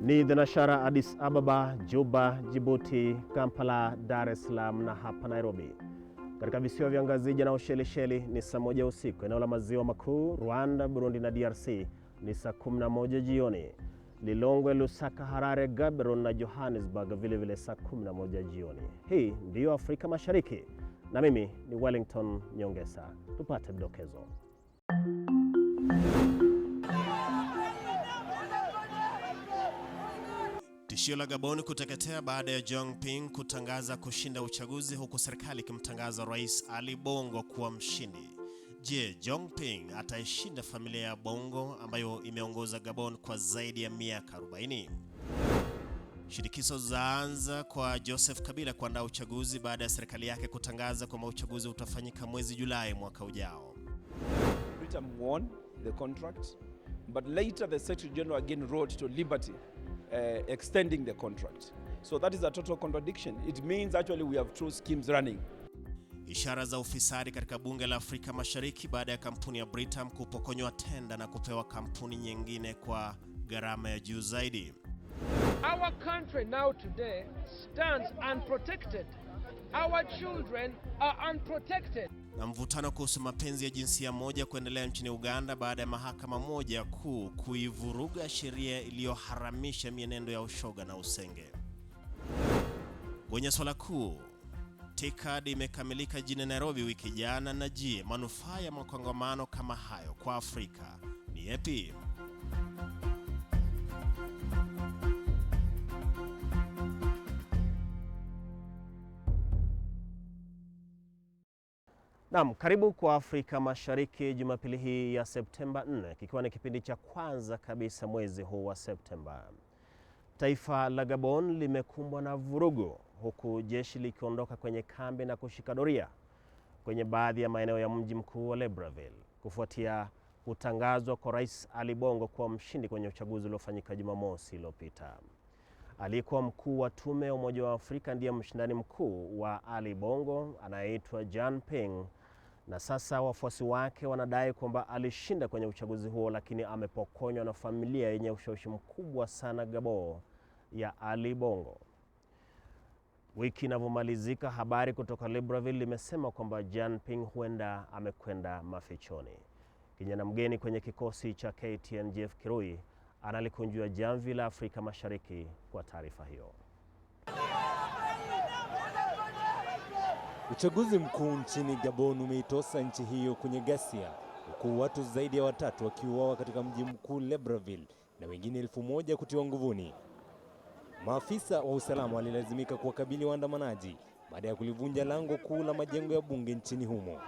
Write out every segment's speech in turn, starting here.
Ni dhanashara Addis Ababa, Juba, Djibouti, Kampala, Dar es Salaam na hapa Nairobi. Katika visiwa vya Ngazija na Ushelisheli ni saa 1 usiku. Eneo la maziwa makuu, Rwanda, Burundi na DRC ni saa 11 jioni. Lilongwe, Lusaka, Harare, Gaborone na Johannesburg vile vile saa 11 jioni. Hii ndiyo Afrika Mashariki na mimi ni Wellington Nyongesa. Tupate vidokezo. Tishio la Gabon kuteketea baada ya Ping kutangaza kushinda uchaguzi, huku serikali ikimtangaza Rais Ali Bongo kuwa mshindi. Je, Ping ataishinda familia ya Bongo ambayo imeongoza Gabon kwa zaidi ya miaka 40? Shirikizo zaanza kwa Joseph Kabila kuandaa uchaguzi baada ya serikali yake kutangaza kwamba uchaguzi utafanyika mwezi Julai mwaka ujao. Britain won the contract, but later the Secretary General again wrote to Liberty extending the contract. So that is a total contradiction. It means actually we have two schemes running. Ishara za ufisadi katika bunge la Afrika Mashariki baada ya kampuni ya Britam kupokonywa tenda na kupewa kampuni nyingine kwa gharama ya juu zaidi. Our country now today stands unprotected. Our children are unprotected. Na mvutano kuhusu mapenzi ya jinsia moja kuendelea nchini Uganda baada ya mahakama moja kuu kuivuruga sheria iliyoharamisha mienendo ya ushoga na usenge. Kwenye swala kuu, TICAD imekamilika jijini Nairobi wiki jana, na je, manufaa ya makongamano kama hayo kwa Afrika ni yapi? Naam, karibu kwa Afrika Mashariki Jumapili hii ya Septemba 4, kikiwa ni kipindi cha kwanza kabisa mwezi huu wa Septemba. Taifa la Gabon limekumbwa na vurugu, huku jeshi likiondoka kwenye kambi na kushika doria kwenye baadhi ya maeneo ya mji mkuu wa Libreville kufuatia kutangazwa kwa Rais Ali Bongo kuwa mshindi kwenye uchaguzi uliofanyika Jumamosi iliyopita. Aliyekuwa mkuu wa tume ya Umoja wa Afrika ndiye mshindani mkuu wa Ali Bongo anayeitwa Ping, na sasa wafuasi wake wanadai kwamba alishinda kwenye uchaguzi huo, lakini amepokonywa na familia yenye ushawishi mkubwa sana Gabon ya Ali Bongo. Wiki inavyomalizika, habari kutoka Libreville limesema kwamba Ping huenda amekwenda mafichoni. Kijana mgeni kwenye kikosi cha KTN Jeff Kirui analikunjua jamvi la Afrika Mashariki kwa taarifa hiyo. Uchaguzi mkuu nchini Gabon umeitosa nchi hiyo kwenye ghasia, huku watu zaidi ya 3 wakiuawa katika mji mkuu Libreville na wengine 1000 kutiwa nguvuni. Maafisa wa usalama walilazimika kuwakabili waandamanaji baada ya kulivunja lango kuu la majengo ya bunge nchini humo.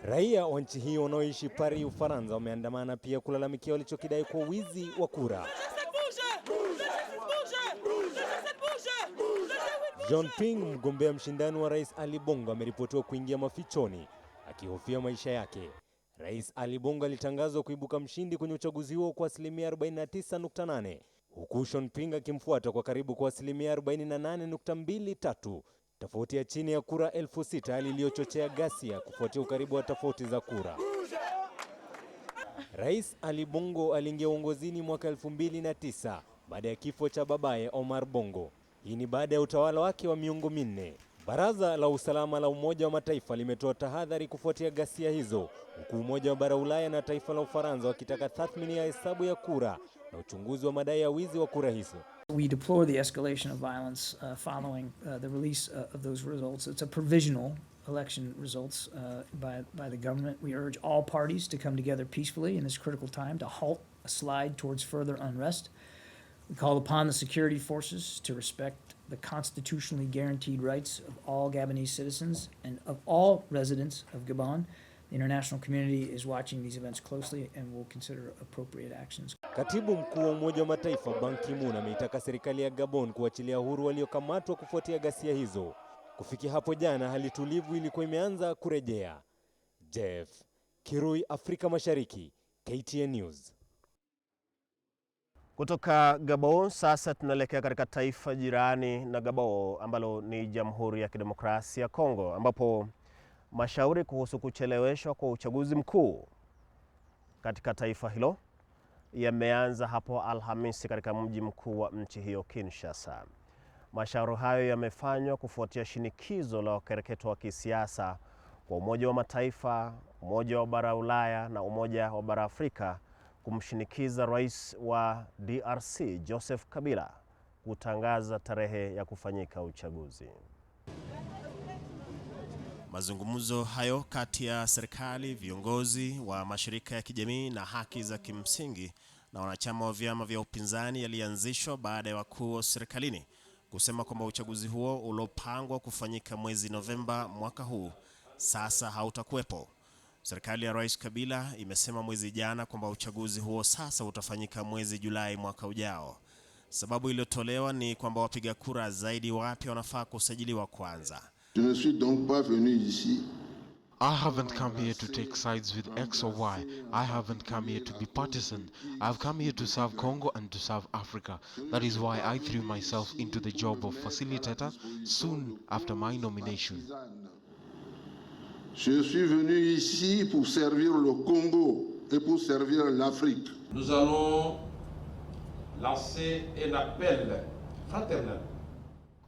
Raia wa nchi hiyo wanaoishi Paris, Ufaransa, wameandamana pia kulalamikia walichokidai kwa wizi wa kura. Ping, mgombea mshindani wa Rais Ali Bongo, ameripotiwa kuingia mafichoni akihofia maisha yake. Rais Ali Bongo alitangazwa kuibuka mshindi kwenye uchaguzi huo kwa asilimia 49.8, huku Ping akimfuata kwa karibu kwa asilimia 48.23, tofauti ya chini ya kura 6,000, hali iliyochochea ghasia kufuatia ukaribu wa tofauti za kura. Rais Ali Bongo aliingia uongozini mwaka 2009 baada ya kifo cha babaye Omar Bongo. Hii ni baada ya utawala wake wa miongo 4. Baraza la Usalama la Umoja wa Mataifa limetoa tahadhari kufuatia ghasia hizo, huku Umoja wa Bara Ulaya na taifa la Ufaransa wakitaka tathmini ya hesabu ya kura na uchunguzi wa madai ya wizi wa kura hizo. We deplore the escalation of violence following the release of those results. It's a provisional election results by the government. We urge all parties to come together peacefully in this critical time to halt a slide towards further unrest. We call upon the security forces to respect the constitutionally guaranteed rights of all Gabonese citizens and of all residents of Gabon. The international community is watching these events closely and will consider appropriate actions. Katibu mkuu wa Umoja wa Mataifa Ban Ki-moon ameitaka serikali ya Gabon kuachilia huru waliokamatwa kufuatia ghasia hizo. Kufikia hapo jana, hali tulivu ilikuwa imeanza kurejea. Jeff Kirui, Afrika Mashariki, KTN News. Kutoka Gabon sasa tunaelekea katika taifa jirani na Gabon ambalo ni Jamhuri ya Kidemokrasia ya Kongo, ambapo mashauri kuhusu kucheleweshwa kwa uchaguzi mkuu katika taifa hilo yameanza hapo Alhamisi katika mji mkuu wa nchi hiyo Kinshasa. Mashauri hayo yamefanywa kufuatia shinikizo la wakereketo wa kisiasa kwa Umoja wa Mataifa, Umoja wa Bara Ulaya na Umoja wa Bara Afrika kumshinikiza rais wa DRC Joseph Kabila kutangaza tarehe ya kufanyika uchaguzi. Mazungumzo hayo kati ya serikali, viongozi wa mashirika ya kijamii na haki za kimsingi na wanachama wa vyama vya upinzani yalianzishwa baada ya wakuu wa serikalini kusema kwamba uchaguzi huo uliopangwa kufanyika mwezi Novemba mwaka huu sasa hautakuwepo. Serikali ya Rais Kabila imesema mwezi jana kwamba uchaguzi huo sasa utafanyika mwezi Julai mwaka ujao. Sababu iliyotolewa ni kwamba wapiga kura zaidi wapya wanafaa kusajiliwa kwanza. Je ne suis donc pas venu ici. I haven't come here to take sides with X or Y. I haven't come here to be partisan. I've come here to serve Congo and to serve Africa. That is why I threw myself into the job of facilitator soon after my nomination. Je suis venu ici pour servir le Congo et pour servir l'Afrique. Nous allons lancer un appel fraternel.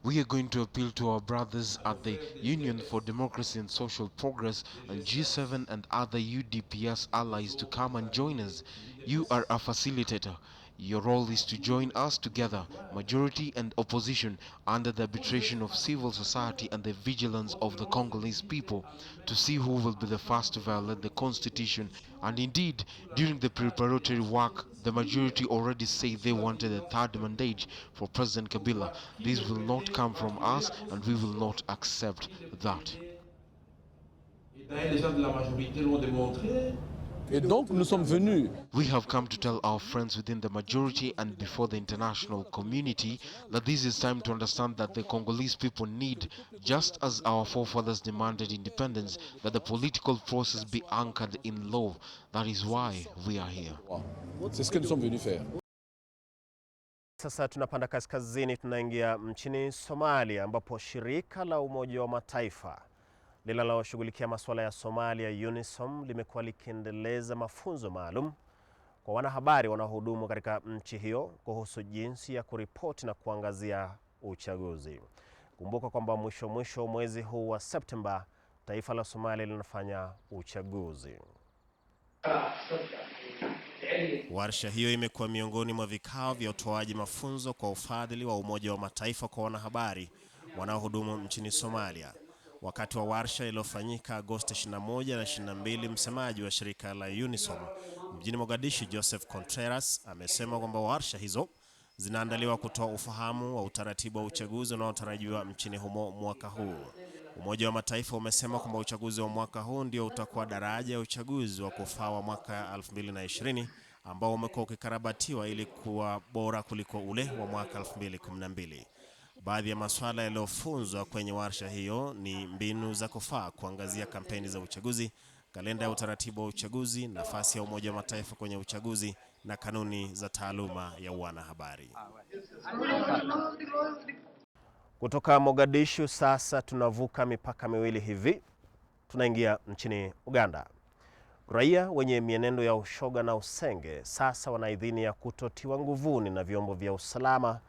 We are going to appeal to our brothers at the Union for Democracy and Social Progress and G7 and other UDPS allies to come and join us. You are a facilitator. Your role is to join us together, majority and opposition, under the arbitration of civil society and the vigilance of the Congolese people, to see who will be the first to violate the constitution. And indeed, during the preparatory work, the majority already say they wanted a third mandate for President Kabila. This will not come from us, and we will not accept that. Les gens de la majorité l'ont démontré. Et donc nous sommes venus. We have come to tell our friends within the majority and before the international community that this is time to understand that the Congolese people need, just as our forefathers demanded independence, that the political process be anchored in law. That is why we are here. C'est ce que nous sommes venus faire. Sasa tunapanda kaskazini, tunaingia nchini Somalia ambapo shirika la Umoja wa Mataifa linaloshughulikia masuala ya Somalia UNISOM limekuwa likiendeleza mafunzo maalum kwa wanahabari wanaohudumu katika nchi hiyo kuhusu jinsi ya kuripoti na kuangazia uchaguzi. Kumbuka kwamba mwisho mwezi huu wa Septemba taifa la Somalia linafanya uchaguzi. Warsha hiyo imekuwa miongoni mwa vikao vya utoaji mafunzo kwa ufadhili wa Umoja wa Mataifa kwa wanahabari wanaohudumu nchini Somalia. Wakati wa warsha iliyofanyika Agosti 21 na 22, msemaji wa shirika la UNISOM mjini Mogadishu Joseph Contreras amesema kwamba warsha hizo zinaandaliwa kutoa ufahamu wa utaratibu wa uchaguzi unaotarajiwa nchini humo mwaka huu. Umoja wa Mataifa umesema kwamba uchaguzi wa mwaka huu ndio utakuwa daraja ya uchaguzi wa kufaa wa mwaka 2020 ambao umekuwa ukikarabatiwa ili kuwa bora kuliko ule wa mwaka 2012. Baadhi ya masuala yaliyofunzwa kwenye warsha hiyo ni mbinu za kufaa kuangazia kampeni za uchaguzi, kalenda ya utaratibu wa uchaguzi, nafasi ya Umoja wa Mataifa kwenye uchaguzi na kanuni za taaluma ya wanahabari. Kutoka Mogadishu sasa tunavuka mipaka miwili hivi, tunaingia nchini Uganda. Raia wenye mienendo ya ushoga na usenge sasa wana idhini ya kutotiwa nguvuni na vyombo vya usalama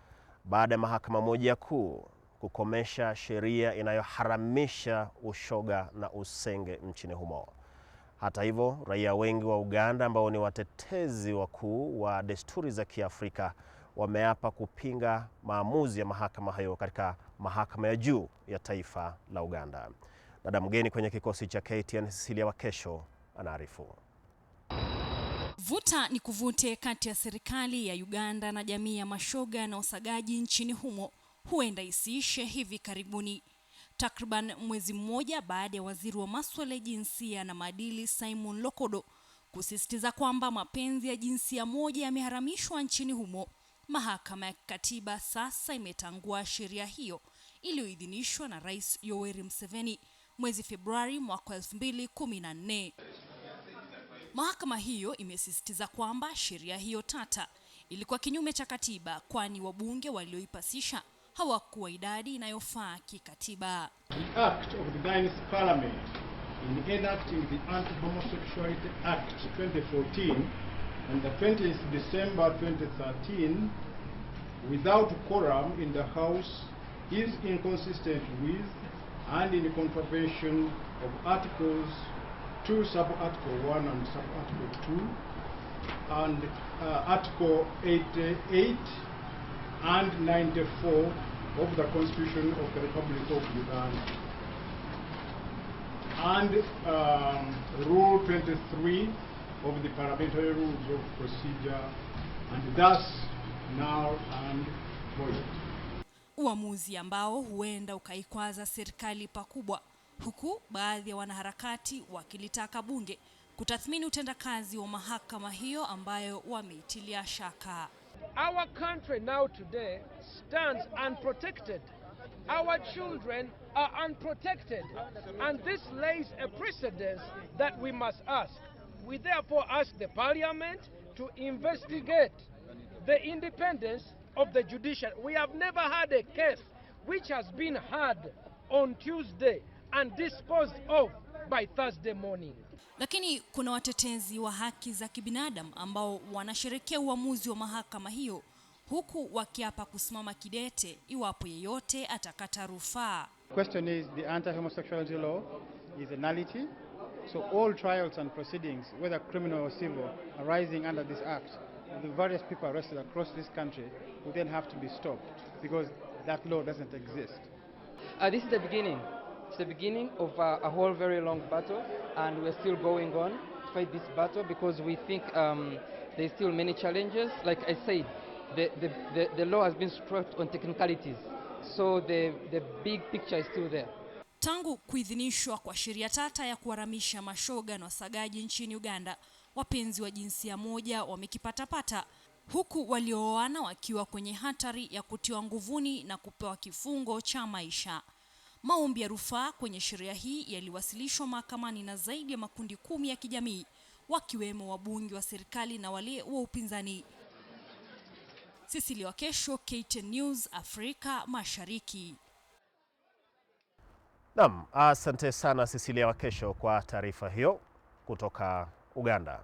baada ya mahakama moja kuu kukomesha sheria inayoharamisha ushoga na usenge nchini humo. Hata hivyo, raia wengi wa Uganda ambao ni watetezi wakuu wa desturi za Kiafrika wameapa kupinga maamuzi ya mahakama hayo katika mahakama ya juu ya taifa la Uganda. Dada mgeni kwenye kikosi cha KTN Cecilia Wakesho anaarifu. Vuta ni kuvute kati ya serikali ya Uganda na jamii ya mashoga na usagaji nchini humo huenda isiishe hivi karibuni. Takriban mwezi mmoja baada ya waziri wa masuala ya jinsia na maadili Simon Lokodo kusisitiza kwamba mapenzi ya jinsia moja yameharamishwa nchini humo, mahakama ya katiba sasa imetangua sheria hiyo iliyoidhinishwa na Rais Yoweri Museveni mwezi Februari mwaka 2014. Mahakama hiyo imesisitiza kwamba sheria hiyo tata ilikuwa kinyume cha katiba, kwani wabunge walioipasisha hawakuwa idadi inayofaa kikatiba. The Act of the Dynasty Parliament in enacting the Anti-Homosexuality Act 2014 on the 20th December 2013 without quorum in the House is inconsistent with and in contravention of Articles 2, Sub-Article 1 and Sub-Article 2 and Article 88 and 94 of the Constitution of the Republic of Uganda, and Rule 23 of the Parliamentary Rules of Procedure, and thus now and void. Uamuzi ambao huenda ukaikwaza serikali pakubwa, huku baadhi ya wanaharakati wakilitaka bunge kutathmini utendakazi wa mahakama hiyo ambayo wameitilia shaka. Our country now today stands unprotected. Our children are unprotected, and this lays a precedent that we must ask. We therefore ask the Parliament to investigate the independence of the judiciary. We have never had a case which has been heard on Tuesday and disposed of by Thursday morning. Lakini kuna watetezi wa haki za kibinadamu ambao wanasherehekea uamuzi wa mahakama hiyo, huku wakiapa kusimama kidete iwapo yeyote atakata rufaa. The question is, the anti-homosexuality law is a nullity, so all trials and proceedings, whether criminal or civil, arising under this act, the various people arrested across this country would then have to be stopped because that law doesn't exist. This is the beginning. It's the beginning of a whole very long battle, and we're still going on to fight this battle because we think there's still many challenges. Like I said, the law has been struck on technicalities, so the big picture is still there. Tangu kuidhinishwa kwa sheria tata ya kuharamisha mashoga na wasagaji nchini Uganda, wapenzi wa jinsia moja wamekipatapata, huku waliooana wakiwa kwenye hatari ya kutiwa nguvuni na kupewa kifungo cha maisha. Maombi ya rufaa kwenye sheria hii yaliwasilishwa mahakamani na zaidi ya makundi 10 ya kijamii, wakiwemo wabunge wa serikali na wale wa upinzani. Sisi wa kesho, KTN News, Afrika Mashariki. Naam, asante sana Cecilia wa kesho kwa taarifa hiyo kutoka Uganda.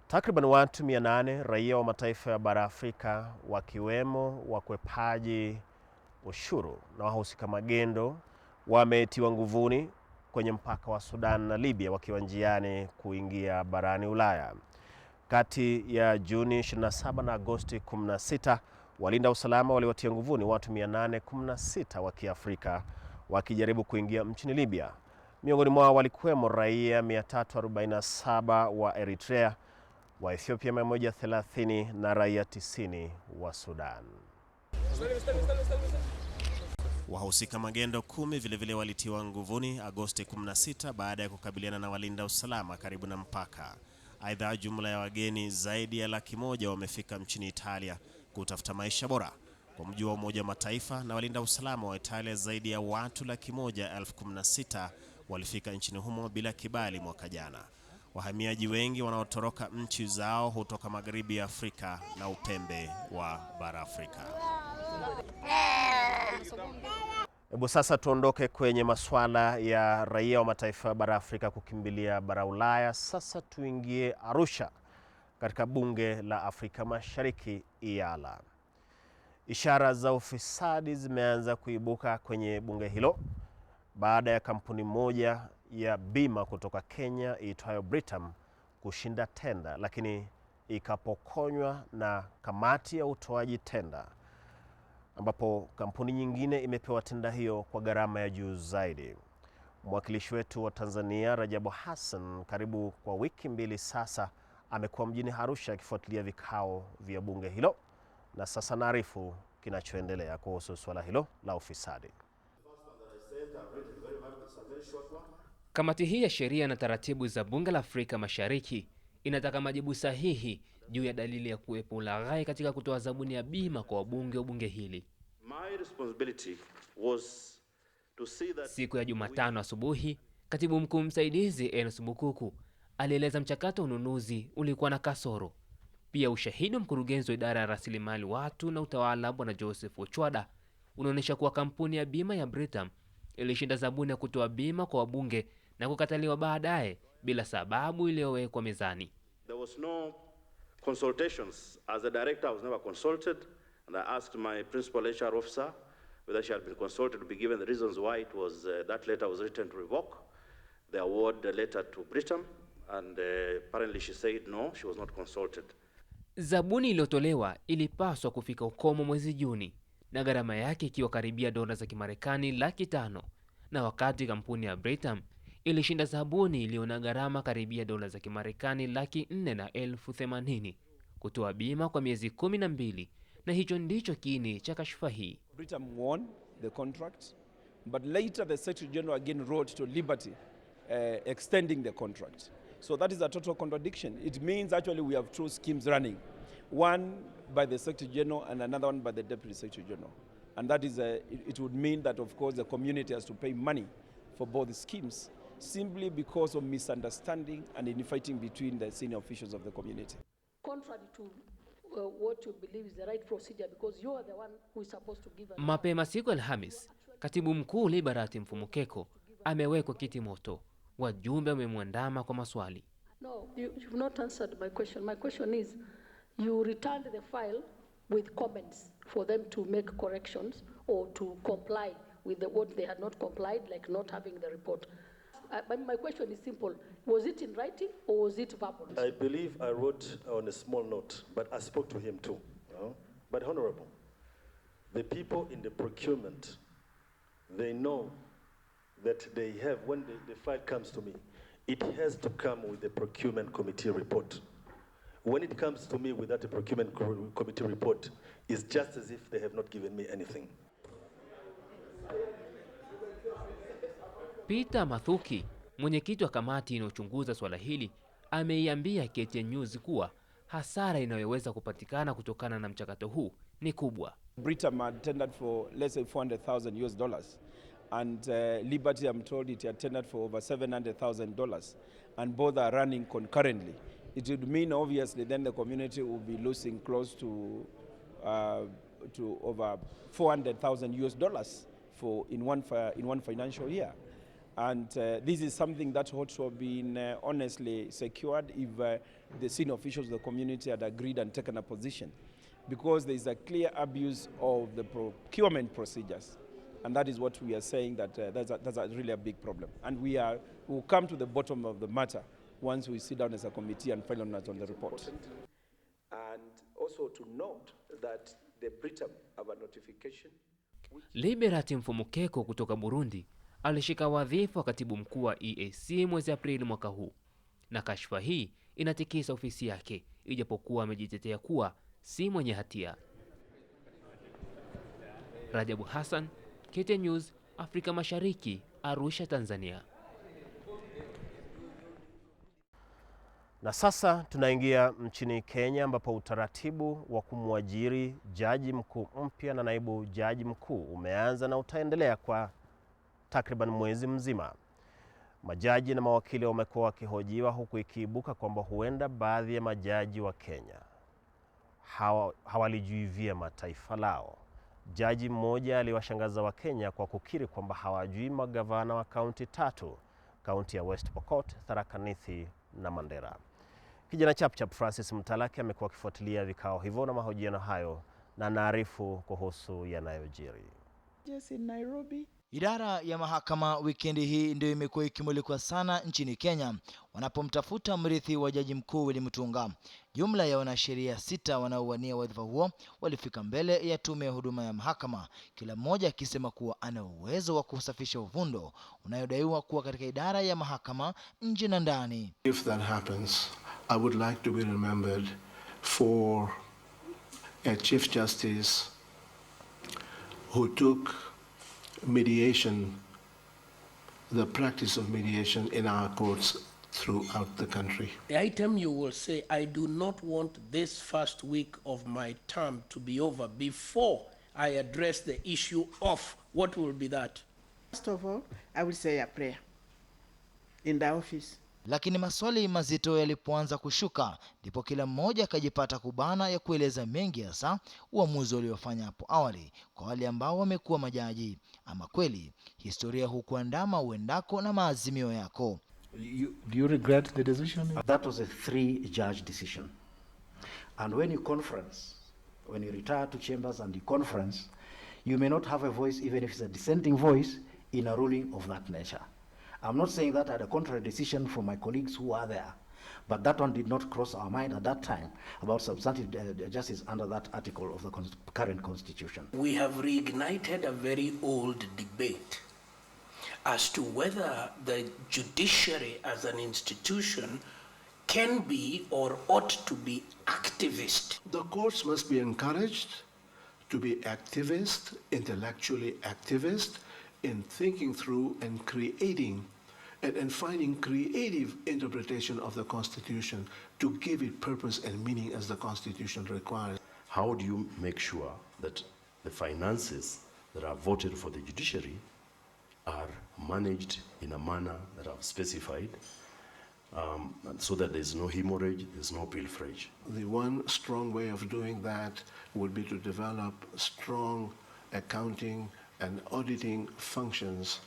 Takriban watu 800 raia wa mataifa ya bara Afrika wakiwemo wakwepaji ushuru na wahusika magendo wametiwa nguvuni kwenye mpaka wa Sudan na Libya wakiwa njiani kuingia barani Ulaya. Kati ya Juni 27 na Agosti 16, walinda usalama waliwatia nguvuni watu 816 wa Kiafrika wakijaribu kuingia nchini Libya. Miongoni mwao walikuwemo raia 347 wa Eritrea, wa Ethiopia 130 na raia 90 wa Sudan. Wahusika magendo 10 vilevile walitiwa nguvuni Agosti 16 baada ya kukabiliana na walinda usalama karibu na mpaka. Aidha, jumla ya wageni zaidi ya 100,000 wamefika nchini Italia kutafuta maisha bora. Kwa mujibu wa Umoja wa Mataifa na walinda usalama wa Italia, zaidi ya watu 116,000 walifika nchini humo bila kibali mwaka jana. Wahamiaji wengi wanaotoroka nchi zao hutoka magharibi ya Afrika na upembe wa bara Afrika. Hebu sasa tuondoke kwenye masuala ya raia wa mataifa ya bara Afrika kukimbilia bara Ulaya. Sasa tuingie Arusha katika bunge la Afrika Mashariki IALA. Ishara za ufisadi zimeanza kuibuka kwenye bunge hilo baada ya kampuni moja ya bima kutoka Kenya iitwayo Britam kushinda tenda, lakini ikapokonywa na kamati ya utoaji tenda, ambapo kampuni nyingine imepewa tenda hiyo kwa gharama ya juu zaidi. Mwakilishi wetu wa Tanzania Rajabu Hassan karibu kwa wiki 2 sasa amekuwa mjini Arusha akifuatilia vikao vya bunge hilo, na sasa naarifu kinachoendelea kuhusu swala hilo la ufisadi. Kamati hii ya sheria na taratibu za bunge la Afrika Mashariki inataka majibu sahihi juu ya dalili ya kuwepo ulaghai katika kutoa zabuni ya bima kwa wabunge wa bunge hili. Siku ya Jumatano asubuhi, Katibu Mkuu Msaidizi Enos Bukuku alieleza mchakato ununuzi ulikuwa na kasoro. Pia ushahidi wa mkurugenzi wa idara ya rasilimali watu na utawala Bwana Joseph Ochwada unaonyesha kuwa kampuni ya bima ya Britam ilishinda zabuni ya kutoa bima kwa wabunge na kukataliwa baadaye bila sababu iliyowekwa mezani. There was no Consultations. As a director, I was never consulted, and I asked my principal HR officer whether she had been consulted to be given the reasons why it was that letter was written to revoke the award letter to Britam, and apparently she said no, she was not consulted. Zabuni iliyotolewa ilipaswa kufika ukomo mwezi Juni, na gharama yake ikiwa karibia dola za Kimarekani 500,000, na wakati kampuni ya Britam ilishinda zabuni iliyo na gharama karibia dola za Kimarekani 480,000 kutoa bima kwa miezi 12, na hicho ndicho kiini cha kashfa hii. Britam won the contract, but later the Secretary General again wrote to Liberty extending the contract. So that is a total contradiction. It means actually we have two schemes running, one by the Secretary General and another one by the Deputy Secretary General. And that is, it would mean that of course the community has to pay money for both schemes simply because of misunderstanding and infighting between the senior officials of the community. Contrary to what you believe is the right procedure, because you are the one who is supposed to give. Mapema siku Alhamis, Katibu Mkuu Liberati Mfumukeko amewekwa kiti moto. Wajumbe wamemwandama kwa maswali. No, you've not answered my question. My question is, you returned the file with comments for them to make corrections or to comply with what they had not complied, like not having the report. But my question is simple. Was it in writing or was it verbal? I believe I wrote on a small note, but I spoke to him too. But Honorable, the people in the procurement, they know that they have, when the file comes to me, it has to come with the procurement committee report. When it comes to me without a procurement committee report, it's just as if they have not given me anything. Peter Mathuki, mwenyekiti wa kamati inayochunguza swala hili, ameiambia KTN News kuwa hasara inayoweza kupatikana kutokana na mchakato huu ni kubwa. Britam had tendered for let's say $400,000 and Liberty, I'm told, it had tendered for over $700,000, and both are running concurrently. It would mean obviously then the community will be losing close to over $400,000 for in one financial year. And this is something that ought to have been honestly secured if the senior officials of the community had agreed and taken a position, because there is a clear abuse of the procurement procedures. And that is what we are saying, that that's really a big problem. And we will come to the bottom of the matter once we sit down as a committee and final note on the report. And also to note that the Britam have a notification. Liberati Mfumukeko kutoka Burundi alishika wadhifa wa katibu mkuu wa EAC mwezi Aprili mwaka huu, na kashfa hii inatikisa ofisi yake, ijapokuwa amejitetea kuwa si mwenye hatia. Rajabu Hassan, KTN News, Afrika Mashariki, Arusha, Tanzania. Na sasa tunaingia nchini Kenya, ambapo utaratibu wa kumwajiri jaji mkuu mpya na naibu jaji mkuu umeanza na utaendelea kwa takriban mwezi mzima. Majaji na mawakili wamekuwa wakihojiwa, huku ikiibuka kwamba huenda baadhi ya majaji wa Kenya hawalijui vyema taifa lao. Jaji mmoja aliwashangaza wa Kenya kwa kukiri kwamba hawajui magavana wa kaunti 3, kaunti ya West Pokot, Tharaka Nithi na Mandera. Kijana chapchap Francis Mtalaki amekuwa akifuatilia vikao hivyo na mahojiano hayo, na naarifu kuhusu yanayojiri. In Nairobi. Idara ya mahakama wikendi hii ndio imekuwa ikimulikwa sana nchini Kenya wanapomtafuta mrithi wa jaji mkuu Willy Mutunga. Jumla ya wanasheria 6 wanaowania wadhifa huo walifika mbele ya tume ya huduma ya mahakama, kila mmoja akisema kuwa ana uwezo wa kusafisha uvundo unayodaiwa kuwa katika idara ya mahakama nje na ndani. If that happens, I would like to be remembered for a Chief Justice who took mediation, the practice of mediation in our courts throughout the country. The item you will say, I do not want this first week of my term to be over before I address the issue of what will be that. First of all, I will say a prayer in the office. Lakini maswali mazito yalipoanza kushuka, ndipo kila mmoja akajipata kubana ya kueleza mengi, hasa uamuzi uliofanya hapo awali kwa wale ambao wamekuwa majaji. Ama kweli historia hukuandama uendako na maazimio yako. Do you regret the decision? That was a 3-judge decision. And when you conference, when you retire to chambers and you conference, you may not have a voice, even if it's a dissenting voice, in a ruling of that nature. I'm not saying that I had a contrary decision from my colleagues who are there, but that one did not cross our mind at that time about substantive justice under that article of the current constitution. We have reignited a very old debate as to whether the judiciary as an institution can be or ought to be activist. The courts must be encouraged to be activist, intellectually activist, in thinking through and creating and finding creative interpretation of the Constitution to give it purpose and meaning as the Constitution requires. How do you make sure that the finances that are voted for the judiciary are managed in a manner that I've specified, so that there's no hemorrhage, there's no pilferage? The one strong way of doing that would be to develop strong accounting and auditing functions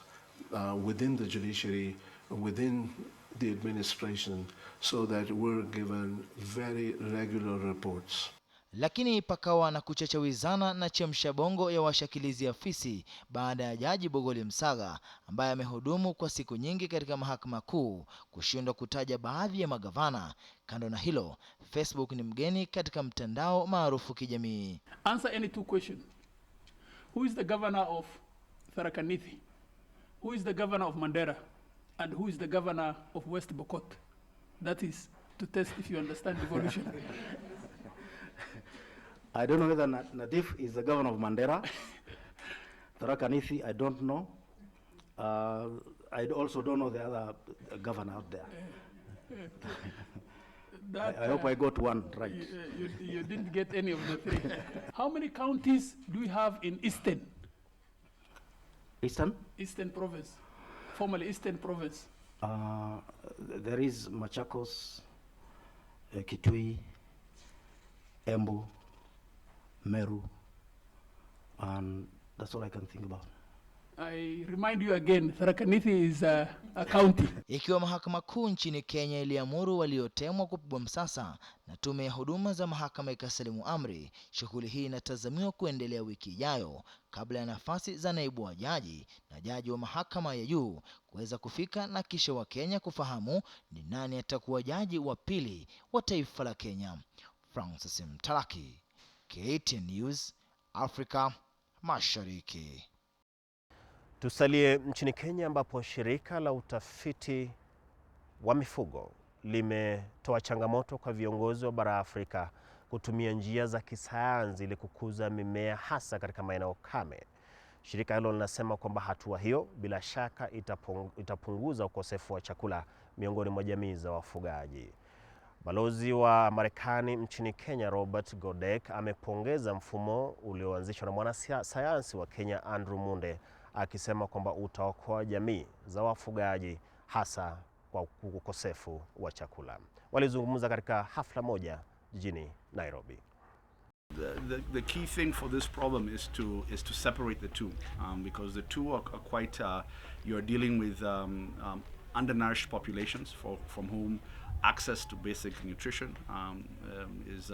within the judiciary, within the administration, so that we're given very regular reports. Lakini pakawa na kuchachawizana na chemsha bongo ya washakilizi afisi baada ya Jaji Bogoli Msaga ambaye amehudumu kwa siku nyingi katika mahakama kuu kushindwa kutaja baadhi ya magavana. Kando na hilo, Facebook ni mgeni katika mtandao maarufu kijamii. Answer any two questions. Who is the governor of Tharaka Nithi? Who is the governor of Mandera? And who is the governor of West Bokot? That is to test if you understand devolution. I don't know whether Nadif is the governor of Mandera. Tharaka Nithi, I don't know. I also don't know the other governor out there. I hope I got one right. You didn't get any of the three. How many counties do we have in Eastern? Eastern? Eastern Province, formerly Eastern Province. There is Machakos, Kitui, Embu, Meru, and that's all I can think about. I remind you again, Tharaka Nithi is a county. Ikiwa mahakama kuu nchini Kenya iliamuru waliotemwa kupigwa msasa na tume ya huduma za mahakama ikasalimu amri, shughuli hii inatazamiwa kuendelea wiki ijayo kabla ya nafasi za naibu wa jaji na jaji wa mahakama ya juu kuweza kufika na kisha wa Kenya kufahamu ni nani atakuwa jaji wa pili wa taifa la Kenya. Francis Mtalaki, KTN News, Afrika Mashariki. Tusalie nchini Kenya ambapo shirika la utafiti wa mifugo limetoa changamoto kwa viongozi wa bara Afrika kutumia njia za kisayansi ili kukuza mimea hasa katika maeneo kame. Shirika hilo linasema kwamba hatua hiyo bila shaka itapunguza ukosefu wa chakula miongoni mwa jamii za wafugaji. Balozi wa Marekani nchini Kenya Robert Godek amepongeza mfumo ulioanzishwa na mwanasayansi wa Kenya Andrew Munde, akisema kwamba utaokoa jamii za wafugaji hasa kwa ukosefu wa chakula. Walizungumza katika hafla moja jijini Nairobi. The key thing for this problem is to separate the two, because the two are quite you're dealing with undernourished populations from whom access to basic nutrition is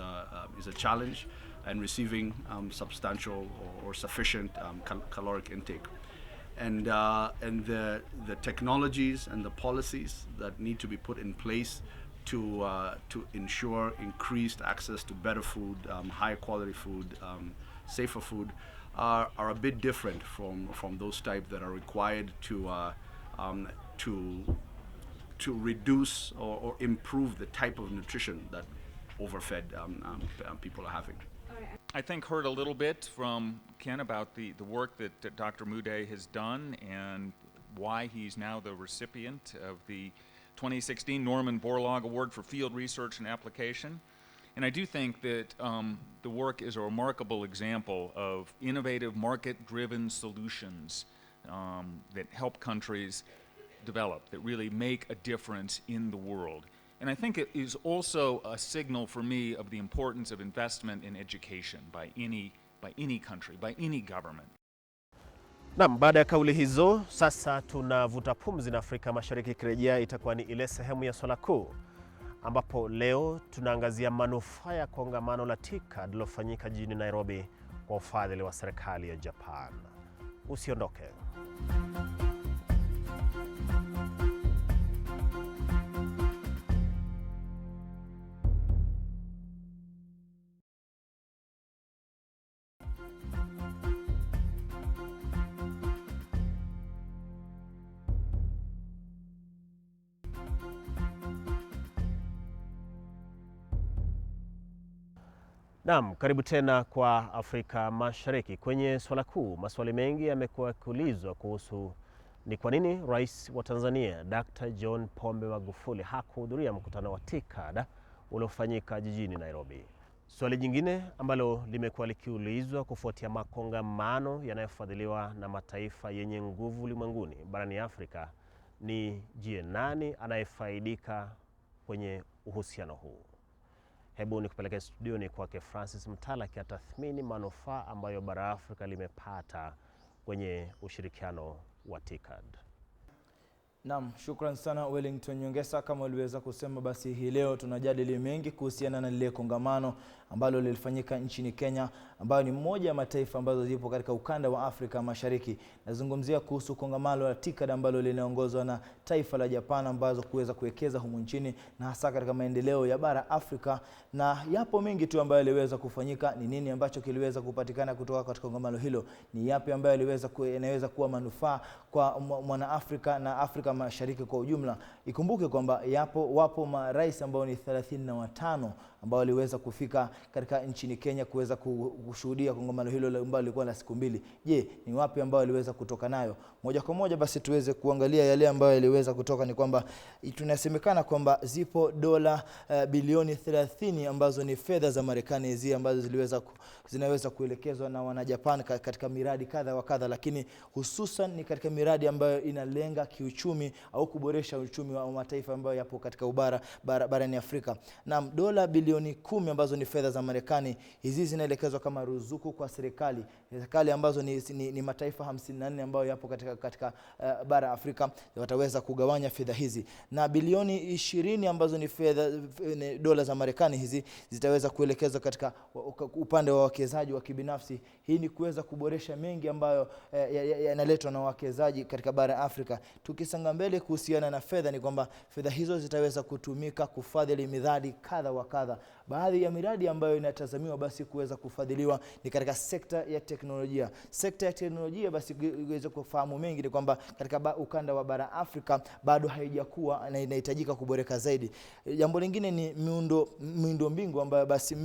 a challenge, and receiving substantial or sufficient caloric intake. And the technologies and the policies that need to be put in place to ensure increased access to better food, higher quality food, safer food, are a bit different from those type that are required to reduce or improve the type of nutrition that overfed people are having. I think heard a little bit from Ken about the work that Dr. Mude has done and why he's now the recipient of the 2016 Norman Borlaug Award for Field Research and Application. And I do think that the work is a remarkable example of innovative market-driven solutions that help countries develop, that really make a difference in the world. And I think it is also a signal for me of the importance of investment in education by any country, by any government. Naam, baada ya kauli hizo, sasa tunavuta pumzi na Afrika Mashariki. Kirejea itakuwa ni ile sehemu ya swala kuu ambapo leo tunaangazia manufaa ya kongamano la TICAD lilofanyika jijini Nairobi kwa ufadhili wa serikali ya Japan. Usiondoke. Naam, karibu tena kwa Afrika Mashariki. Kwenye swala kuu, maswali mengi yamekuwa yakiulizwa kuhusu ni kwa nini Rais wa Tanzania Dr. John Pombe Magufuli hakuhudhuria mkutano wa TICAD uliofanyika jijini Nairobi. Swali jingine ambalo limekuwa likiulizwa kufuatia makongamano yanayofadhiliwa na mataifa yenye nguvu ulimwenguni barani Afrika ni je, nani anayefaidika kwenye uhusiano huu? Hebu nikupeleke studioni kwake Francis Mtala akitathmini manufaa ambayo bara Afrika limepata kwenye ushirikiano wa TICAD. Naam, shukran sana Wellington Nyongesa. Kama uliweza kusema, basi hii leo tunajadili mengi kuhusiana na lile kongamano ambalo lilifanyika nchini Kenya, ambayo ni mmoja ya mataifa ambazo zipo katika ukanda wa Afrika Mashariki. Nazungumzia kuhusu kongamano la TICAD ambalo linaongozwa na taifa la Japan, ambazo kuweza kuwekeza humu nchini na hasa katika maendeleo ya bara Afrika. Na yapo mengi tu ambayo yaliweza kufanyika. Ni nini ambacho kiliweza kupatikana kutoka katika kongamano hilo? Ni yapi ambayo yanaweza kuwa manufaa kwa mwana Afrika na Afrika Mashariki kwa ujumla? Ikumbuke kwamba wapo marais ambao ni 35 ambao waliweza kufika katika nchini Kenya kuweza kushuhudia kongamano hilo ambalo lilikuwa la siku 2. Je, ni wapi ambao waliweza kutoka nayo? Moja kwa moja basi tuweze kuangalia yale ambayo yaliweza kutoka. Ni kwamba tunasemekana kwamba zipo dola bilioni 30 ambazo ni fedha za Marekani hizi ambazo zinaweza kuelekezwa na wana Japan katika miradi kadha wa kadha, lakini hususan ni katika miradi ambayo inalenga kiuchumi au kuboresha uchumi wa mataifa ambayo yapo katika barani Afrika. Na dola bilioni 10 ambazo ni fedha za Marekani, hizi zinaelekezwa kama ruzuku kwa serikali ambazo ni mataifa 54 ambayo yapo katika bara Afrika, wataweza kugawanya fedha hizi. Na bilioni 20 ambazo ni fedha dola za Marekani, hizi zitaweza kuelekezwa katika upande wa wawekezaji wa kibinafsi. Hii ni kuweza kuboresha mengi ambayo yanaletwa na wawekezaji katika bara Afrika. Tukisonga mbele kuhusiana na fedha, ni kwamba fedha hizo zitaweza kutumika kufadhili miradi kadha wa kadha. Baadhi ya miradi ambayo inatazamiwa basi kuweza kufadhiliwa ni katika sekta ya teknolojia. Sekta ya teknolojia basi iweze kufahamu mengi ni kwamba katika ukanda wa bara Afrika bado haijakuwa na inahitajika kuboreka zaidi. Jambo lingine ni miundo mbingu ambayo basi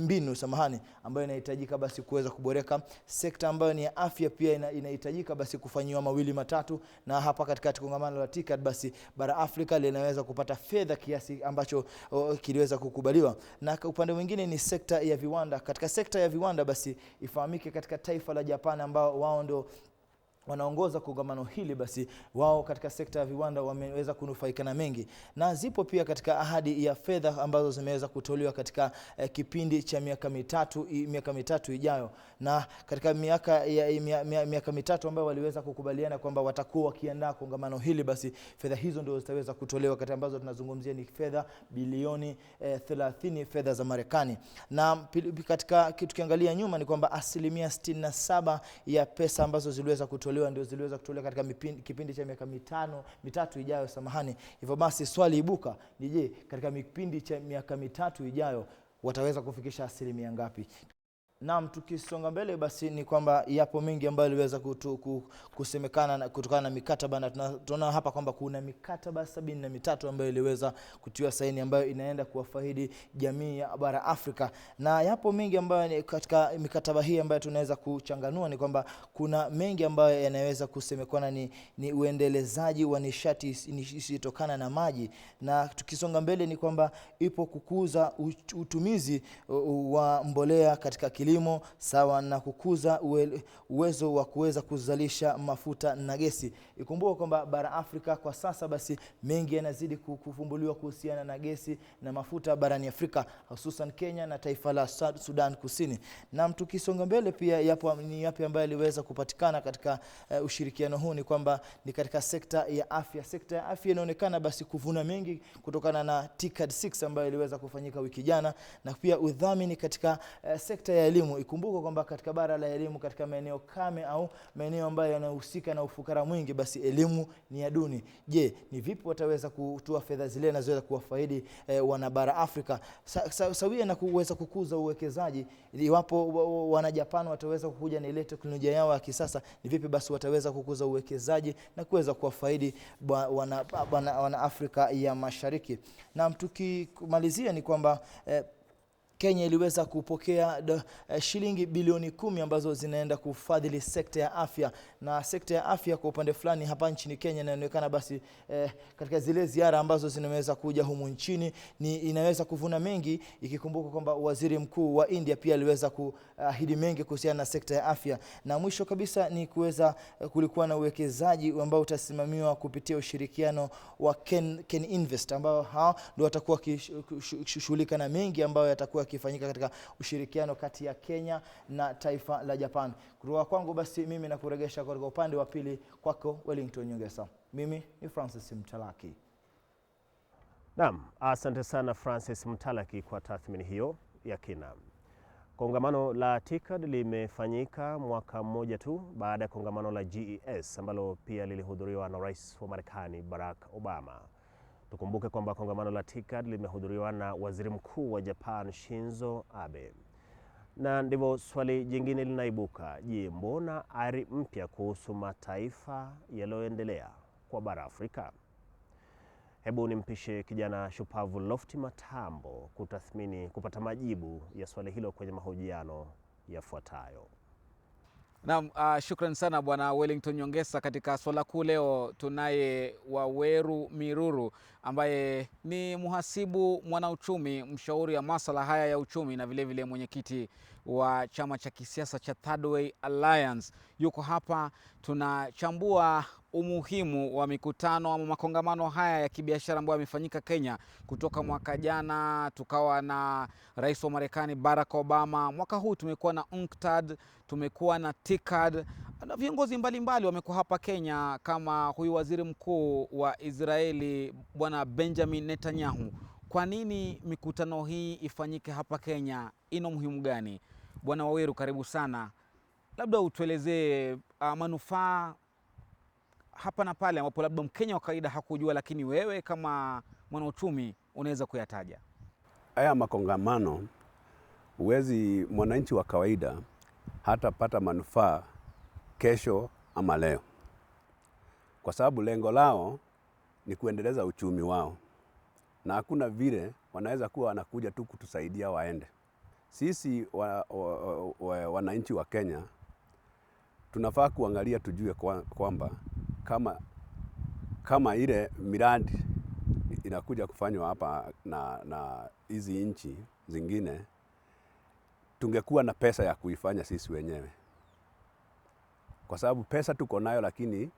ambayo inahitajika basi kuweza kuboreka. Sekta ambayo ni ya afya pia inahitajika basi kufanywa mawili matatu, na hapa katika kongamano la TICAD basi bara Afrika linaweza kupata fedha kiasi ambacho kiliweza kukubaliwa. Na upande mwingine ni sekta ya viwanda. Katika sekta ya viwanda basi ifahamike katika taifa la Japan ambao wao ndio wanaongoza kongamano hili, basi wao katika sekta ya viwanda wameweza kunufaika na mengi. Na zipo pia katika ahadi ya fedha ambazo zimeweza kutolewa katika kipindi cha miaka mitatu ijayo. Na katika miaka mitatu ambayo waliweza kukubaliana kwamba watakuwa wakiandaa kongamano hili, basi fedha hizo ndio zitaweza kutolewa, katika ambazo tunazungumzia ni fedha bilioni 30 fedha za Marekani. Na katika tukiangalia nyuma ni kwamba 67% ya pesa ambazo ziliweza kutolewa ndio ziliweza kutolewa katika kipindi cha miaka mitatu ijayo. Hivyo basi swali ibuka ni je, katika kipindi cha miaka mitatu ijayo wataweza kufikisha % ngapi? Naam, tukisonga mbele basi ni kwamba yapo mengi ambayo iliweza kusemekana kutokana na mikataba, na tunaona hapa kwamba kuna mikataba 73 ambayo iliweza kutiwa saini ambayo inaenda kuwafaidi jamii ya bara Afrika. Na yapo mengi ambayo katika mikataba hii ambayo tunaweza kuchanganua ni kwamba kuna mengi ambayo yanaweza kusemekana ni uendelezaji wa nishati isitokana na maji. Na tukisonga mbele ni kwamba ipo kukuza utumizi wa mbolea katika kilimo sawa na kukuza uwezo wa kuweza kuzalisha mafuta na gesi. Ikumbuka kwamba bara Afrika kwa sasa basi mengi yanazidi kufumbuliwa kuhusiana na gesi na mafuta barani Afrika, hususan Kenya na taifa la Sudan Kusini. Na tukisonga mbele pia yapi ambayo yaliweza kupatikana katika ushirikiano huu ni kwamba ni katika sekta ya afya. Sekta ya afya inaonekana basi kuvuna mengi kutokana na TICAD 6 ambayo iliweza kufanyika wiki jana, na pia udhamini katika sekta ya elimu. Ikumbuka kwamba katika bara la elimu, katika maeneo kame au maeneo ambayo yanahusika na ufukara mwingi, basi elimu ni ya duni. Je, ni vipi wataweza kutoa fedha zile na ziweza kuwafaidi wana bara Afrika sawia na kuweza kukuza uwekezaji? Iwapo wana Japan wataweza kukuja na ile teknolojia yao ya kisasa, ni vipi basi wataweza kukuza uwekezaji na kuweza kuwafaidi wana Afrika ya Mashariki? Na tukimalizia ni kwamba Kenya iliweza kupokea shilingi bilioni 10 ambazo zinaenda kufadhili sekta ya afya. Na sekta ya afya kwa upande fulani hapa nchini Kenya inaonekana basi katika zile ziara ambazo zinaweza kuja humu nchini inaweza kuvuna mengi, ikikumbuka kwamba waziri mkuu wa India pia aliweza kuahidi mengi kuhusiana na sekta ya afya. Na mwisho kabisa ni kulikuwa na uwekezaji ambao utasimamiwa kupitia ushirikiano wa Ken Invest, ambao hao ndio watakuwa kushughulika na mengi ambayo yatakuwa kifanyika katika ushirikiano kati ya Kenya na taifa la Japan. Kutoka kwangu basi mimi nakuregesha katika upande wa pili kwako Wellington Nyongesa. Mimi ni Francis Mtalaki. Naam, asante sana Francis Mtalaki kwa tathmini hiyo ya kina. Kongamano la TICAD limefanyika mwaka mmoja tu baada ya kongamano la GES ambalo pia lilihudhuriwa na Rais wa Marekani Barack Obama. Tukumbuke kwamba kongamano la TICAD limehudhuriwa na Waziri Mkuu wa Japan Shinzo Abe. Na ndivyo swali jingine linaibuka, je, mbona ari mpya kuhusu mataifa yaliyoendelea kwa bara Afrika? Hebu nimpishe kijana shupavu Lofty Matambo kupata majibu ya swali hilo kwenye mahojiano yafuatayo. Naam, shukran sana Bwana Wellington Nyongesa. Katika swala kuu leo tunaye Waweru Miruru ambaye ni mhasibu mwanauchumi, mshauri wa masuala haya ya uchumi na vile vile mwenyekiti wa chama cha kisiasa cha Third Way Alliance. Yuko hapa, tunachambua umuhimu wa mikutano ama makongamano haya ya kibiashara ambayo yamefanyika Kenya kutoka mwaka jana. Tukawa na Rais wa Marekani Barack Obama. Mwaka huu tumekuwa na UNCTAD, tumekuwa na TICAD, na viongozi mbalimbali wamekuwa hapa Kenya kama huyu Waziri Mkuu wa Israeli Bwana Benjamin Netanyahu. Kwa nini mikutano hii ifanyike hapa Kenya? Ina umuhimu gani? Bwana Waweru, karibu sana. Labda utuelezee manufaa hapa na pale ambapo labda Mkenya wa kawaida hakujua, lakini wewe kama mwanauchumi unaweza kuyataja. Haya makongamano, mwananchi wa kawaida hatapata manufaa kesho ama leo, kwa sababu lengo lao ni kuendeleza uchumi wao, na hakuna vile wanaweza kuwa wanakuja tu kutusaidia waende. Sisi wananchi wa Kenya tunafaa kuangalia, tujue kwamba kama ile miradi inakuja kufanywa hapa na hizi nchi zingine, tungekuwa na pesa ya kuifanya sisi wenyewe, kwa sababu pesa tuko nayo, lakini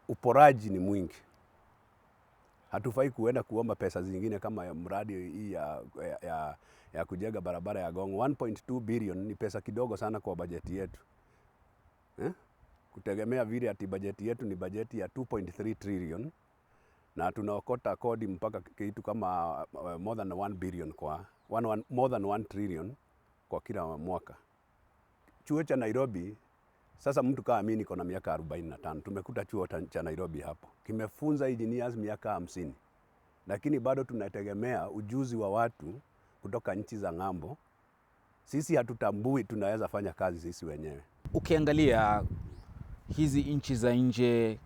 uporaji ni mwingi. Hatufai kuenda kuomba pesa zingine kama mradi hii ya kujenga barabara ya Gongo. 1.2 billion ni pesa kidogo sana kwa bajeti yetu. Kutegemea vile ati bajeti yetu ni bajeti ya 2.3 trillion na tunaokota kodi mpaka kitu kama more than 1 billion more than 1 trillion kwa kila mwaka. Chuo cha Nairobi, sasa mtu kama mimi niko na miaka 45, tumekuta chuo cha Nairobi hapo kimefunza engineers miaka 50, lakini bado tunategemea ujuzi wa watu kutoka nchi za ng'ambo. Sisi hatutambui tunaweza fanya kazi sisi wenyewe. Ukiangalia hizi nchi za nje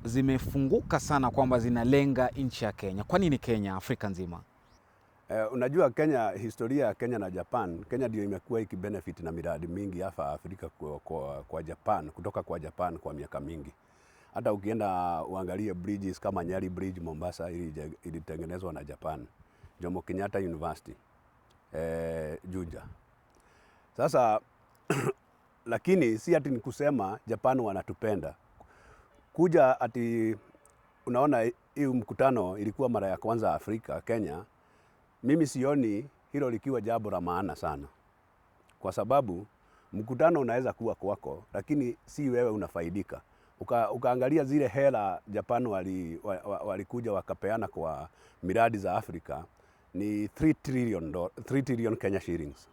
zimefunguka sana kwamba zinalenga nchi ya Kenya. Kwa nini Kenya, Afrika nzima? Unajua Kenya, historia ya Kenya na Japan, Kenya ndio imekuwa ikibenefit na miradi mingi hapa Afrika kwa Japan, kutoka kwa Japan kwa miaka mingi. Hata ukienda uangalie bridges kama Nyali Bridge Mombasa ilitengenezwa na Japan. Jomo Kenyatta University, Juja. Sasa lakini si ati ni kusema Japan wanatupenda. Kuja ati unaona hii mkutano ilikuwa mara ya kwanza Afrika, Kenya. Mimi sioni hilo likiwa jambo la maana sana. Kwa sababu mkutano unaweza kuwa kwako, lakini si wewe unafaidika. Ukaangalia zile hela Japan walikuja wakapeana kwa miradi za Afrika ni 3 trillion Kenya shillings.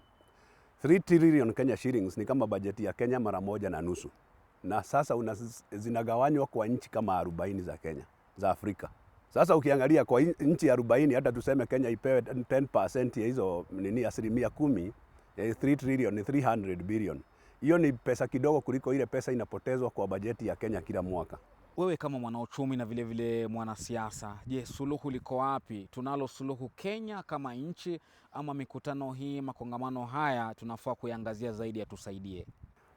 3 trillion Kenya shillings ni kama bajeti ya Kenya mara 1.5. Na sasa zinagawanywa kwa nchi kama 40 za Kenya, za Afrika. Sasa ukiangalia kwa nchi 40, hata tuseme Kenya ipewe 10% ya hizo asilimia 10, 3 trillion ni 300 billion. Hiyo ni pesa kidogo kuliko ile pesa inapotezwa kwa bajeti ya Kenya kila mwaka. Wewe kama mwanauchumi na vile vile mwanasiasa, je, suluhu liko wapi? Tunalo suluhu Kenya kama nchi, ama mikutano hii, makongamano haya tunafaa kuiangazia zaidi atusaidie?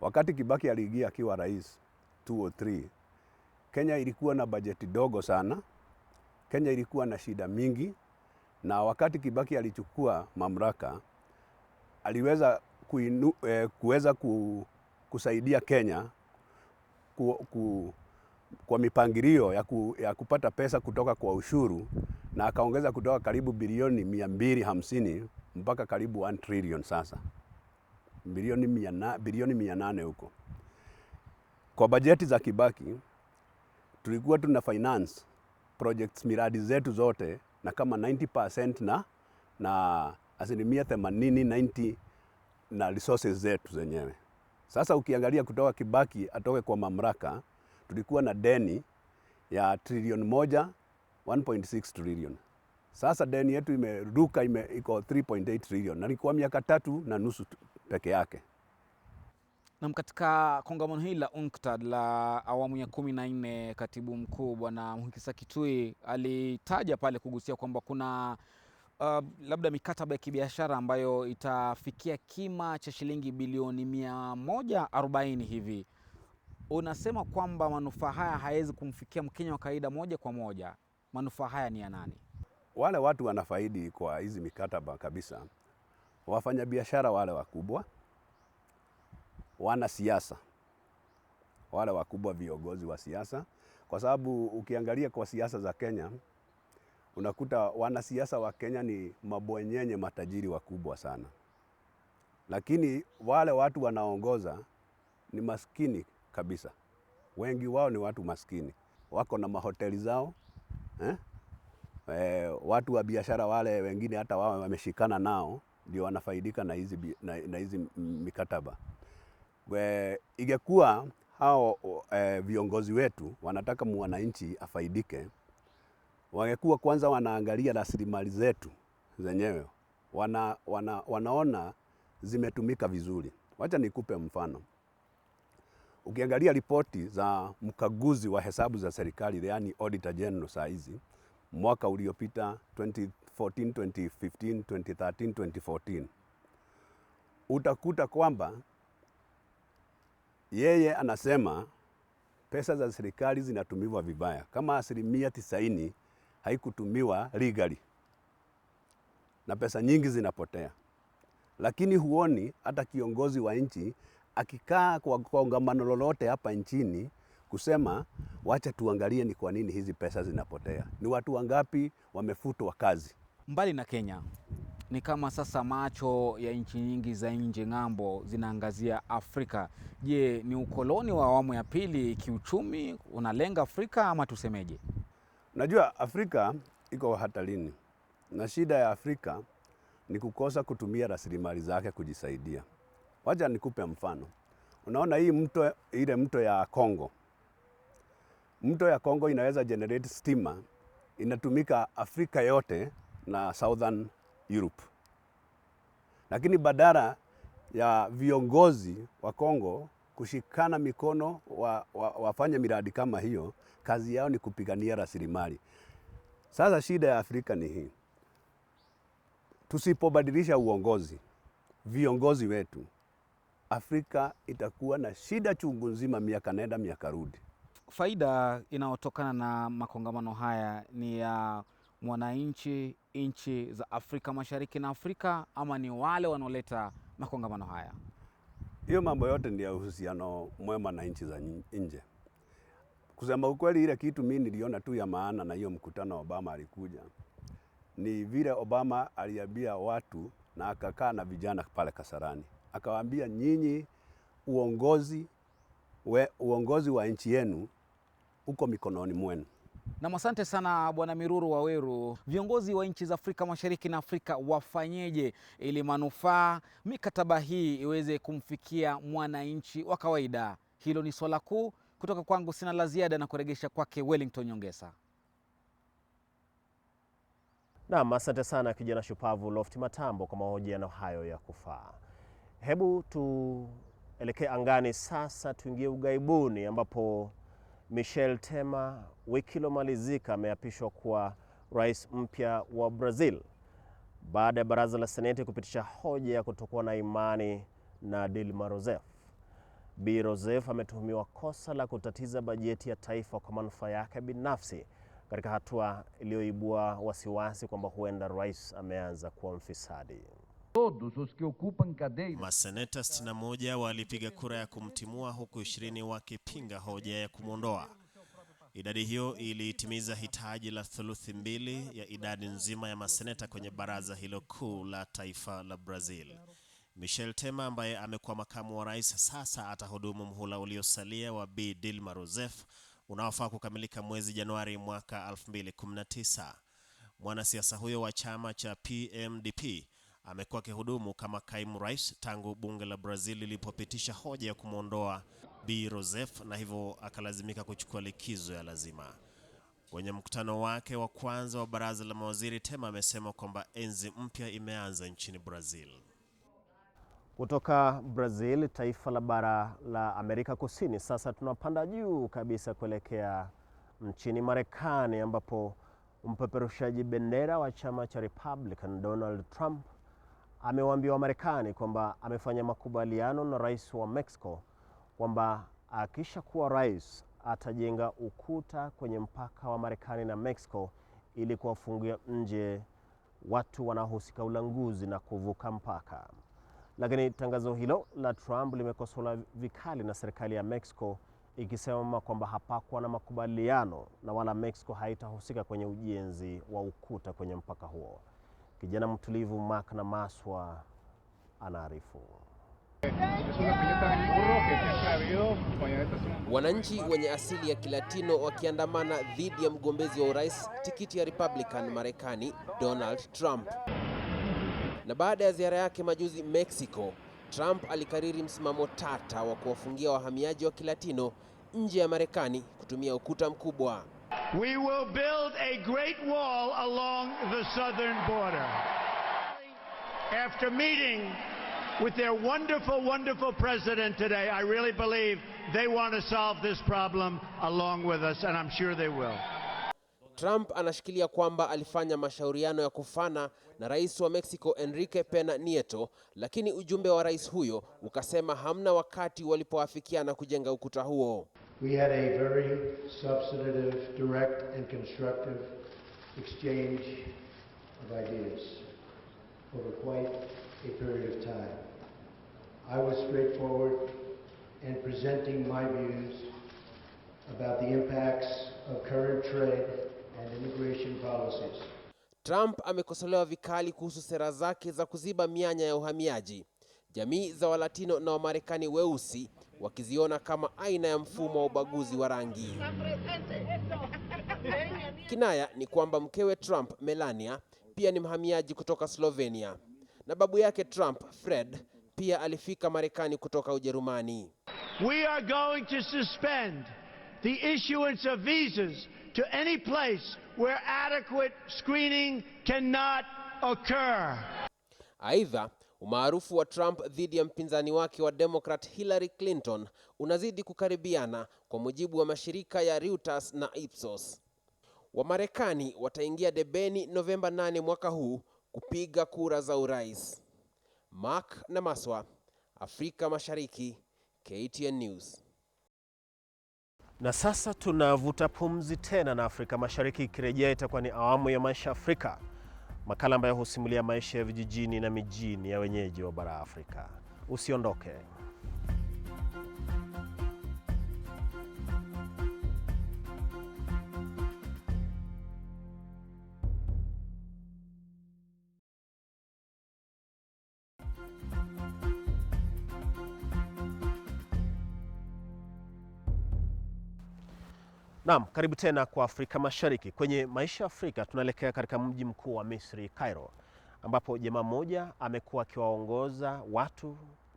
Wakati Kibaki aliingia akiwa rais 2003, Kenya ilikuwa na bajeti dogo sana. Kenya ilikuwa na shida mingi, na wakati Kibaki alichukua mamlaka aliweza kusaidia Kenya kwa mipangilio ya kupata pesa kutoka kwa ushuru, na akaongeza kutoka karibu bilioni 250 mpaka karibu 1 trillion sasa. Bilioni 800 huko. Kwa bajeti za Kibaki tulikuwa tuna finance projects, miradi zetu zote na kama 90% na asilimia 80-90 na resources zetu zenyewe. Sasa ukiangalia kutoka Kibaki atoke kwa mamlaka, tulikuwa na deni ya trilioni 1.6 trillion. Sasa deni yetu imeruka, iko 3.8 trillion, na ni kwa miaka 3.5 peke yake. Na katika kongamano hili la UNCTAD la awamu ya 14, katibu mkuu Bwana Mhikisa Kitui alitaja pale kugusia kwamba kuna labda mikataba ya kibiashara ambayo itafikia kima cha shilingi bilioni 140 hivi. Unasema kwamba manufaa haya hayawezi kumfikia Mkenya wa kawaida moja kwa moja. Manufaa haya ni ya nani? Wale watu wanafaidi kwa hizi mikataba kabisa, wafanyabiashara wale wakubwa, wanasiasa wale wakubwa, viongozi wa siasa. Kwa sababu ukiangalia kwa siasa za Kenya, unakuta wanasiasa wa Kenya ni mabwenyenye matajiri wakubwa sana. Lakini wale watu wanaongoza ni maskini kabisa. Wengi wao ni watu maskini. Wako na mahoteli zao. Watu wa biashara wale wengine hata wao wameshikana nao ndio wanafaidika na hizi mikataba. Ingekuwa hao viongozi wetu wanataka mwananchi afaidike, wangekuwa kwanza wanaangalia rasilimali zetu zenyewe. Wanaona zimetumika vizuri. Wacha nikupe mfano. Ukiangalia ripoti za mkaguzi wa hesabu za serikali, yani Auditor General saa hizi, mwaka uliopita 2014, 2015, 2013, 2014, utakuta kwamba yeye anasema pesa za serikali zinatumiwa vibaya. Kama 90% haikutumiwa legally, na pesa nyingi zinapotea. Lakini huoni hata kiongozi wa nchi akikaa kwa kongamano lolote hapa nchini kusema wacha tuangalie ni kwa nini hizi pesa zinapotea. Ni watu wangapi wamefutwa kazi? Mbali na Kenya, ni kama sasa macho ya nchi nyingi za nje ng'ambo zinaangazia Afrika. Je, ni ukoloni wa awamu ya pili kiuchumi unalenga Afrika ama tusemeje? Najua Afrika iko hatarini, na shida ya Afrika ni kukosa kutumia rasilimali zake kujisaidia. Wacha nikupe mfano. Unaona hii mto ya Kongo. Mto ya Kongo inaweza generate stima, inatumika Afrika yote na Southern Europe. Lakini badala ya viongozi wa Kongo kushikana mikono wafanye miradi kama hiyo, kazi yao ni kupigania rasilimali. Sasa shida ya Afrika ni hii. Tusipobadilisha uongozi, viongozi wetu, Afrika itakuwa na shida chungu nzima, miaka nenda miaka rudi. Faida inayotokana na makongamano haya ni ya mwananchi, nchi za Afrika Mashariki na Afrika, ama ni wale wanaoleta makongamano haya? Hiyo mambo yote ndio uhusiano mwema na nchi za nje. Kusema ukweli, ile kitu mimi niliona tu ya maana na hiyo mkutano Obama alikuja, ni vile Obama aliambia watu na akakaa na vijana pale Kasarani. Akawaambia, nyinyi uongozi wa nchi yenu uko mikononi mwenu. Na asante sana Bwana Miruru Waweru. Viongozi wa nchi za Afrika Mashariki na Afrika wafanyeje ili manufaa mikataba hii iweze kumfikia mwananchi wa kawaida? Hilo ni swala kuu. Kutoka kwangu sina la ziada na kuregesha kwake Wellington Nyongesa. Naam, asante sana kijana shupavu Lofty Matambo kwa mahojiano hayo ya kufaa. Hebu tuelekee angani sasa, tuingie ugaibuni ambapo Michel Temer wiki iliyomalizika ameapishwa kuwa rais mpya wa Brazil baada ya baraza la Seneti kupitisha hoja ya kutokuwa na imani na Dilma Rousseff. Bi Rousseff ametuhumiwa kosa la kutatiza bajeti ya taifa kwa manufaa yake binafsi, katika hatua iliyoibua wasiwasi kwamba huenda rais ameanza kuwa mfisadi. Maseneta 61 walipiga kura ya kumtimua huku 20 wakipinga hoja ya kumwondoa. Idadi hiyo ilitimiza hitaji la thuluthi mbili ya idadi nzima ya maseneta kwenye baraza hilo kuu la taifa la Brazil. Michel Temer ambaye amekuwa makamu wa rais sasa atahudumu mhula uliosalia wa Bi Dilma Rousseff unaofaa kukamilika mwezi Januari mwaka 2019. Mwanasiasa huyo wa chama cha PMDP amekuwa akihudumu kama kaimu rais tangu bunge la Brazil lilipopitisha hoja ya kumwondoa Bi Rousseff, na hivyo akalazimika kuchukua likizo ya lazima. Kwenye mkutano wake wa kwanza wa baraza la mawaziri, Temer amesema kwamba enzi mpya imeanza nchini Brazil. Kutoka Brazil, taifa la bara la Amerika Kusini, sasa tunapanda juu kabisa kuelekea nchini Marekani ambapo mpeperushaji bendera wa chama cha Republican Donald Trump amewaambia Wamarekani kwamba amefanya makubaliano na rais wa Mexico kwamba akisha kuwa rais atajenga ukuta kwenye mpaka wa Marekani na Mexico ili kuwafungia nje watu wanaohusika ulanguzi na kuvuka mpaka. Lakini tangazo hilo la Trump limekosolewa vikali na serikali ya Mexico, ikisema kwamba hapakuwa na makubaliano na wala Mexico haitahusika kwenye ujenzi wa ukuta kwenye mpaka huo. Kijana mtulivu Mark na Maswa anaarifu. Wananchi wenye asili ya Kilatino wakiandamana dhidi ya mgombezi wa urais tikiti ya Republican Marekani Donald Trump. Na baada ya ziara yake majuzi Mexico, Trump alikariri msimamo tata wa kuwafungia wahamiaji wa Kilatino nje ya Marekani kutumia ukuta mkubwa. We will build a great wall along the southern border. After meeting with their wonderful president today, I really believe they want to solve this problem along with us, and I'm sure they will. Trump anashikilia kwamba alifanya mashauriano ya kufana na rais wa Mexico Enrique Pena Nieto, lakini ujumbe wa rais huyo ukasema hamna wakati walipoafikiana kujenga ukuta huo. We had a very substantive, direct and constructive exchange of ideas over quite a period of time. I was straightforward in presenting my views about the impacts of current trade and immigration policies. Trump amekosolewa vikali kuhusu sera zake za kuziba mianya ya uhamiaji, jamii za Walatino na Wamarekani weusi wakiziona kama aina ya mfumo wa ubaguzi wa rangi. Kinaya ni kwamba mkewe Trump, Melania, pia ni mhamiaji kutoka Slovenia, na babu yake Trump, Fred, pia alifika Marekani kutoka Ujerumani. We are going to suspend the issuance of visas to any place where adequate screening cannot occur. Aidha, umaarufu wa Trump dhidi ya mpinzani wake wa Democrat Hillary Clinton unazidi kukaribiana, kwa mujibu wa mashirika ya Reuters na Ipsos. Wamarekani wataingia debeni Novemba 8 mwaka huu kupiga kura za urais. Mark na Maswa, Afrika Mashariki, KTN News. Na sasa tunavuta pumzi tena, na Afrika Mashariki ikirejea itakuwa ni awamu ya Maisha Afrika, makala ambayo husimulia maisha ya vijijini na mijini ya wenyeji wa bara Afrika. Usiondoke. Naam, karibu tena kwa Afrika Mashariki. Kwenye maisha ya Afrika tunaelekea katika mji mkuu wa Misri, Cairo, ambapo jamaa mmoja amekuwa akiwaongoza watu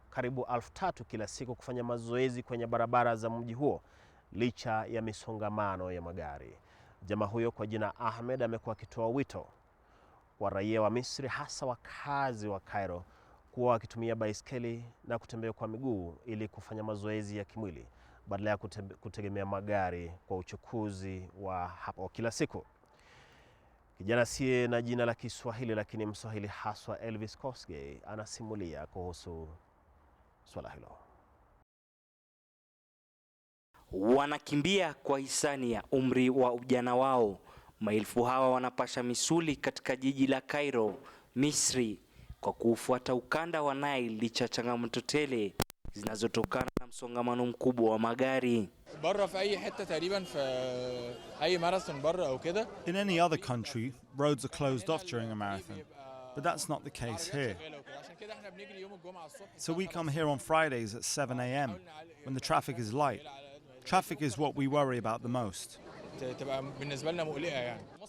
karibu 3,000 kila siku kufanya mazoezi kwenye barabara za mji huo licha ya misongamano ya magari. Jamaa huyo kwa jina Ahmed amekuwa akitoa wito kwa raia wa Misri, hasa wakazi wa Cairo, kuwa wakitumia baiskeli na kutembea kwa miguu ili kufanya mazoezi ya kimwili badala ya kutegemea magari kwa uchukuzi wa hapo kila siku. Kijana siye na jina la Kiswahili lakini Mswahili haswa, Elvis Kosgei, anasimulia kuhusu swala hilo. Wanakimbia kwa hisani ya umri wa ujana wao. Maelfu hawa wanapasha misuli katika jiji la Cairo, Misri, kwa kufuata ukanda wa Nile licha changamoto tele zinazotokana na msongamano mkubwa wa magari. In any other country, roads are closed off during a marathon, but that's not the case here. So we come here on Fridays at 7 a.m. when the traffic is light. Traffic is what we worry about the most.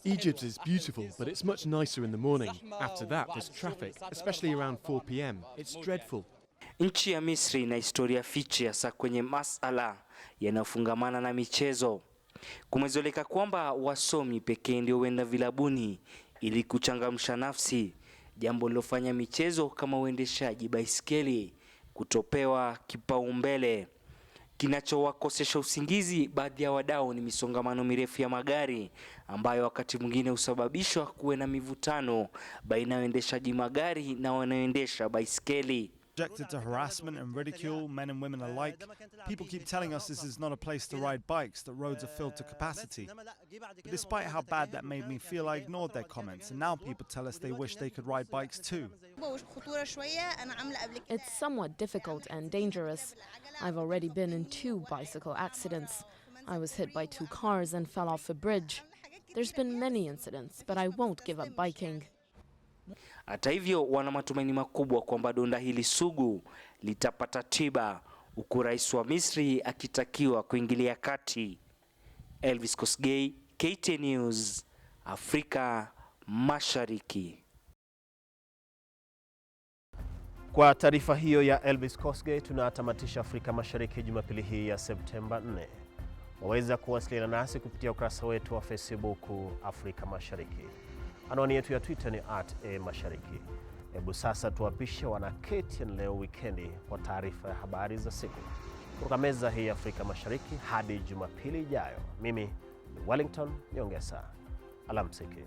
Egypt is beautiful, but it's much nicer in the morning. After that, there's traffic, especially around 4 p.m. It's dreadful. Nchi ya Misri ina historia fiche hasa kwenye masala yanayofungamana na michezo. Kumezoleka kwamba wasomi pekee ndio huenda vilabuni ili kuchangamsha nafsi, jambo lilofanya michezo kama uendeshaji baiskeli kutopewa kipaumbele. Kinachowakosesha usingizi baadhi ya wadau ni misongamano mirefu ya magari ambayo wakati mwingine husababishwa kuwe na mivutano baina ya waendeshaji magari na wanaoendesha baiskeli. Subjected to harassment and ridicule, men and women alike. People keep telling us this is not a place to ride bikes, that roads are filled to capacity. But despite how bad that made me feel, I ignored their comments, and now people tell us they wish they could ride bikes too. It's somewhat difficult and dangerous. I've already been in 2 bicycle accidents. I was hit by 2 cars and fell off a bridge. There's been many incidents, but I won't give up biking. Hata hivyo wana matumaini makubwa kwamba donda hili sugu litapata tiba, huku rais wa Misri akitakiwa kuingilia kati. Elvis Kosgei, KTN News, Afrika Mashariki. Kwa taarifa hiyo ya Elvis Kosgei tunatamatisha Afrika Mashariki Jumapili hii ya Septemba 4. Waweza kuwasiliana nasi kupitia ukurasa wetu wa Facebook Afrika Mashariki. Anwani yetu ya Twitter ni @mashariki. Hebu sasa tuwapishe wana KTN leo wikendi kwa taarifa ya habari za siku. Kutoka meza hii Afrika Mashariki hadi Jumapili ijayo. Mimi ni Wellington Nyongesa. Alamsiki.